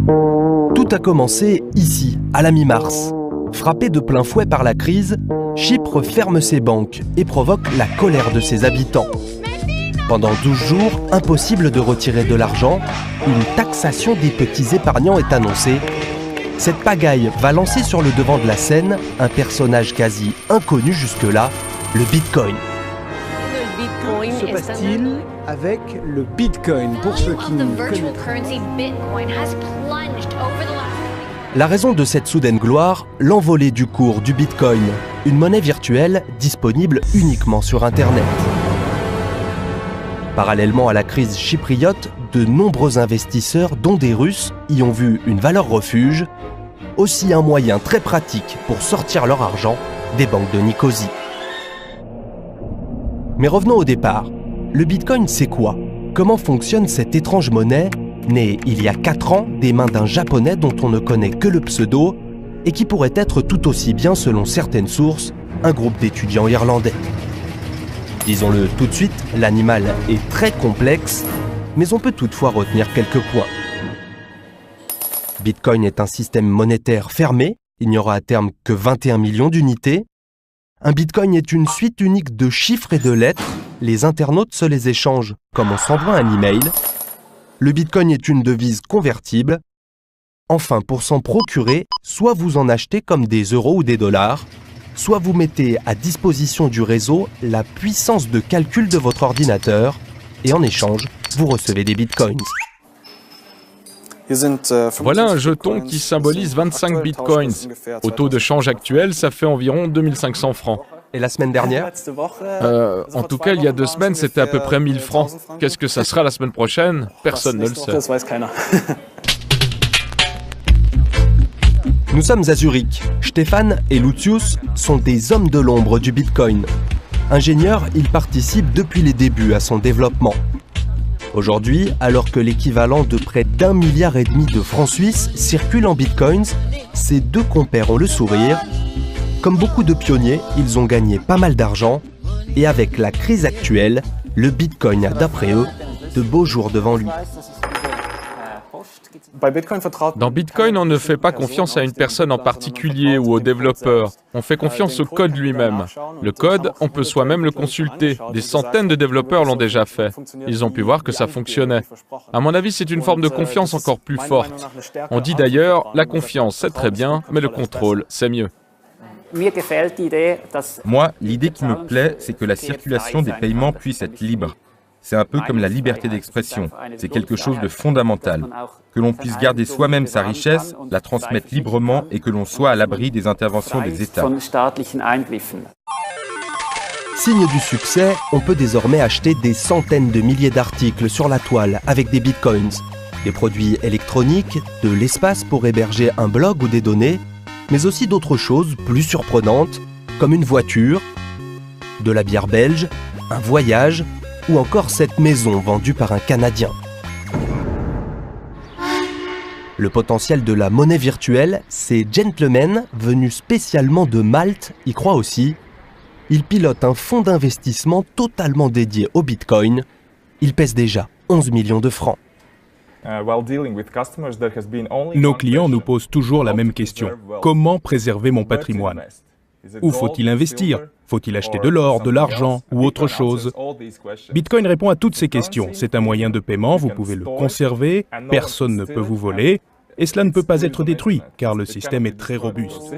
Tout a commencé ici, à la mi-mars. Frappé de plein fouet par la crise, Chypre ferme ses banques et provoque la colère de ses habitants. Pendant 12 jours, impossible de retirer de l'argent, une taxation des petits épargnants est annoncée. Cette pagaille va lancer sur le devant de la scène un personnage quasi inconnu jusque-là, le Bitcoin. Que se passe-t-il avec le Bitcoin pour ceux qui ne connaissent pas? La raison de cette soudaine gloire, l'envolée du cours du Bitcoin, une monnaie virtuelle disponible uniquement sur Internet. Parallèlement à la crise chypriote, de nombreux investisseurs, dont des Russes, y ont vu une valeur refuge, aussi un moyen très pratique pour sortir leur argent des banques de Nicosie. Mais revenons au départ. Le Bitcoin, c'est quoi? Comment fonctionne cette étrange monnaie, née il y a 4 ans des mains d'un Japonais dont on ne connaît que le pseudo et qui pourrait être tout aussi bien, selon certaines sources, un groupe d'étudiants irlandais? Disons-le tout de suite, l'animal est très complexe, mais on peut toutefois retenir quelques points. Bitcoin est un système monétaire fermé, il n'y aura à terme que 21 millions d'unités. Un Bitcoin est une suite unique de chiffres et de lettres, les internautes se les échangent comme on s'envoie un email. Le Bitcoin est une devise convertible. Enfin, pour s'en procurer, soit vous en achetez comme des euros ou des dollars, soit vous mettez à disposition du réseau la puissance de calcul de votre ordinateur et en échange, vous recevez des bitcoins. Voilà un jeton qui symbolise 25 bitcoins. Au taux de change actuel, ça fait environ 2500 francs. Et la semaine dernière? En tout cas, il y a 2 semaines, c'était à peu près 1000 francs. Qu'est-ce que ça sera la semaine prochaine? Personne ne le sait. Nous sommes à Zurich. Stéphane et Lucius sont des hommes de l'ombre du Bitcoin. Ingénieurs, ils participent depuis les débuts à son développement. Aujourd'hui, alors que l'équivalent de près d'1,5 milliard de francs suisses circule en Bitcoins, ces deux compères ont le sourire. Comme beaucoup de pionniers, ils ont gagné pas mal d'argent. Et avec la crise actuelle, le Bitcoin a, d'après eux, de beaux jours devant lui. Dans Bitcoin, on ne fait pas confiance à une personne en particulier ou au développeur. On fait confiance au code lui-même. Le code, on peut soi-même le consulter. Des centaines de développeurs l'ont déjà fait. Ils ont pu voir que ça fonctionnait. À mon avis, c'est une forme de confiance encore plus forte. On dit d'ailleurs, la confiance, c'est très bien, mais le contrôle, c'est mieux. Moi, l'idée qui me plaît, c'est que la circulation des paiements puisse être libre. C'est un peu comme la liberté d'expression. C'est quelque chose de fondamental. Que l'on puisse garder soi-même sa richesse, la transmettre librement et que l'on soit à l'abri des interventions des États. Signe du succès, on peut désormais acheter des centaines de milliers d'articles sur la toile avec des bitcoins. Des produits électroniques, de l'espace pour héberger un blog ou des données, mais aussi d'autres choses plus surprenantes, comme une voiture, de la bière belge, un voyage, ou encore cette maison vendue par un Canadien. Le potentiel de la monnaie virtuelle, ces gentlemen, venus spécialement de Malte, y croient aussi. Ils pilotent un fonds d'investissement totalement dédié au Bitcoin. Il pèse déjà 11 millions de francs. Nos clients nous posent toujours la même question. Comment préserver mon patrimoine? Où faut-il investir? Faut-il acheter de l'or, de l'argent ou autre chose? Bitcoin répond à toutes ces questions. C'est un moyen de paiement, vous pouvez le conserver, personne ne peut vous voler, et cela ne peut pas être détruit, car le système est très robuste.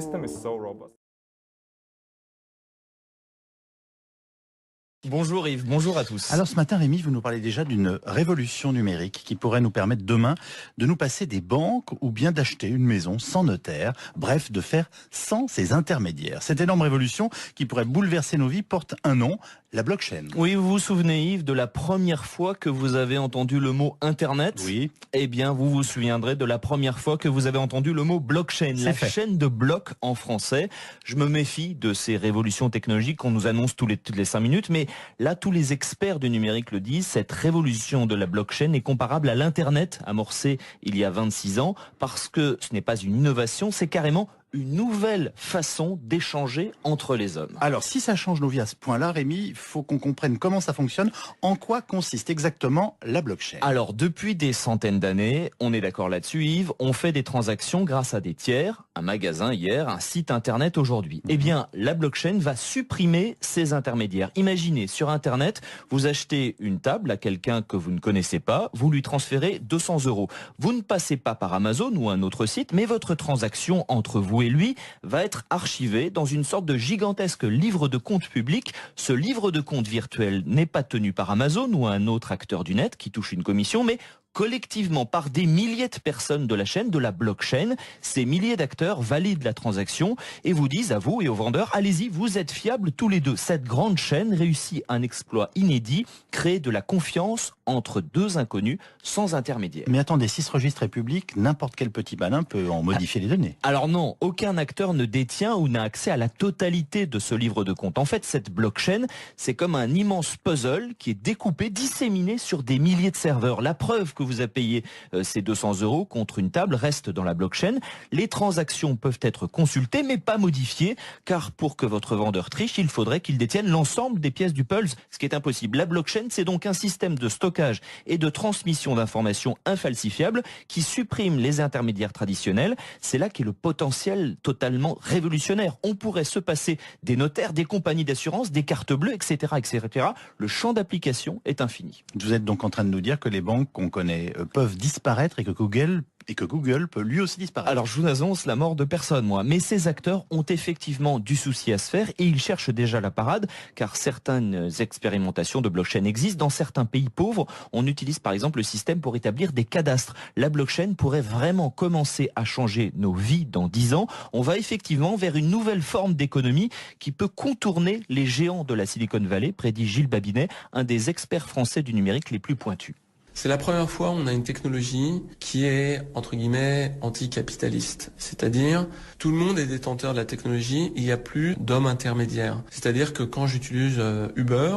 Bonjour Yves, bonjour à tous. Alors ce matin, Rémi, vous nous parlez déjà d'une révolution numérique qui pourrait nous permettre demain de nous passer des banques ou bien d'acheter une maison sans notaire, bref, de faire sans ces intermédiaires. Cette énorme révolution qui pourrait bouleverser nos vies porte un nom, la blockchain. Oui, vous vous souvenez Yves de la première fois que vous avez entendu le mot Internet? Oui. Eh bien, vous vous souviendrez de la première fois que vous avez entendu le mot blockchain, la chaîne de blocs en français. Je me méfie de ces révolutions technologiques qu'on nous annonce toutes les 5 minutes, mais là, tous les experts du numérique le disent, cette révolution de la blockchain est comparable à l'Internet amorcé il y a 26 ans, parce que ce n'est pas une innovation, c'est carrément une nouvelle façon d'échanger entre les hommes. Alors, si ça change nos vies à ce point-là, Rémi, il faut qu'on comprenne comment ça fonctionne. En quoi consiste exactement la blockchain? Alors, depuis des centaines d'années, on est d'accord là-dessus, Yves, on fait des transactions grâce à des tiers, un magasin hier, un site internet aujourd'hui. Eh bien, la blockchain va supprimer ces intermédiaires. Imaginez, sur internet, vous achetez une table à quelqu'un que vous ne connaissez pas, vous lui transférez 200 €. Vous ne passez pas par Amazon ou un autre site, mais votre transaction entre vous et lui va être archivée dans une sorte de gigantesque livre de compte public. Ce livre de compte virtuel n'est pas tenu par Amazon ou un autre acteur du net qui touche une commission, mais collectivement par des milliers de personnes de la chaîne, de la blockchain. Ces milliers d'acteurs valident la transaction et vous disent à vous et aux vendeurs, allez-y, vous êtes fiables tous les deux. Cette grande chaîne réussit un exploit inédit, créer de la confiance entre deux inconnus sans intermédiaire. Mais attendez, si ce registre est public, n'importe quel petit malin peut en modifier les données. Alors non, aucun acteur ne détient ou n'a accès à la totalité de ce livre de compte. En fait, cette blockchain, c'est comme un immense puzzle qui est découpé, disséminé sur des milliers de serveurs. La preuve que vous avez payé ces 200 € contre une table reste dans la blockchain. Les transactions peuvent être consultées mais pas modifiées, car pour que votre vendeur triche, il faudrait qu'il détienne l'ensemble des pièces du puzzle, ce qui est impossible. La blockchain, c'est donc un système de stockage et de transmission d'informations infalsifiables qui supprime les intermédiaires traditionnels. C'est là qu'est le potentiel totalement révolutionnaire. On pourrait se passer des notaires, des compagnies d'assurance, des cartes bleues, etc., etc. Le champ d'application est infini. Vous êtes donc en train de nous dire que les banques qu'on connaît peuvent disparaître et que Google peut lui aussi disparaître. Alors je vous annonce la mort de personne, moi. Mais ces acteurs ont effectivement du souci à se faire et ils cherchent déjà la parade, car certaines expérimentations de blockchain existent. Dans certains pays pauvres, on utilise par exemple le système pour établir des cadastres. La blockchain pourrait vraiment commencer à changer nos vies dans 10 ans. On va effectivement vers une nouvelle forme d'économie qui peut contourner les géants de la Silicon Valley, prédit Gilles Babinet, un des experts français du numérique les plus pointus. C'est la première fois où on a une technologie qui est, entre guillemets, anticapitaliste. C'est-à-dire, tout le monde est détenteur de la technologie et il n'y a plus d'hommes intermédiaires. C'est-à-dire que quand j'utilise Uber,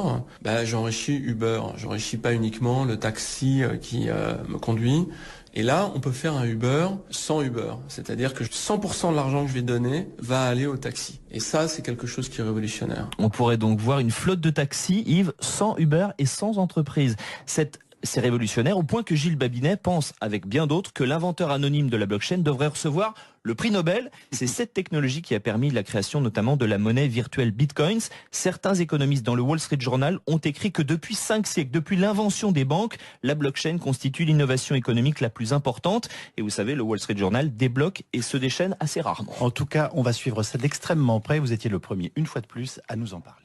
j'enrichis Uber. J'enrichis pas uniquement le taxi qui me conduit. Et là, on peut faire un Uber sans Uber. C'est-à-dire que 100% de l'argent que je vais donner va aller au taxi. Et ça, c'est quelque chose qui est révolutionnaire. On pourrait donc voir une flotte de taxis, Yves, sans Uber et sans entreprise. C'est révolutionnaire au point que Gilles Babinet pense, avec bien d'autres, que l'inventeur anonyme de la blockchain devrait recevoir le prix Nobel. C'est cette technologie qui a permis la création notamment de la monnaie virtuelle Bitcoins. Certains économistes dans le Wall Street Journal ont écrit que depuis 5 siècles, depuis l'invention des banques, la blockchain constitue l'innovation économique la plus importante. Et vous savez, le Wall Street Journal débloque et se déchaîne assez rarement. En tout cas, on va suivre ça d'extrêmement près. Vous étiez le premier, une fois de plus, à nous en parler.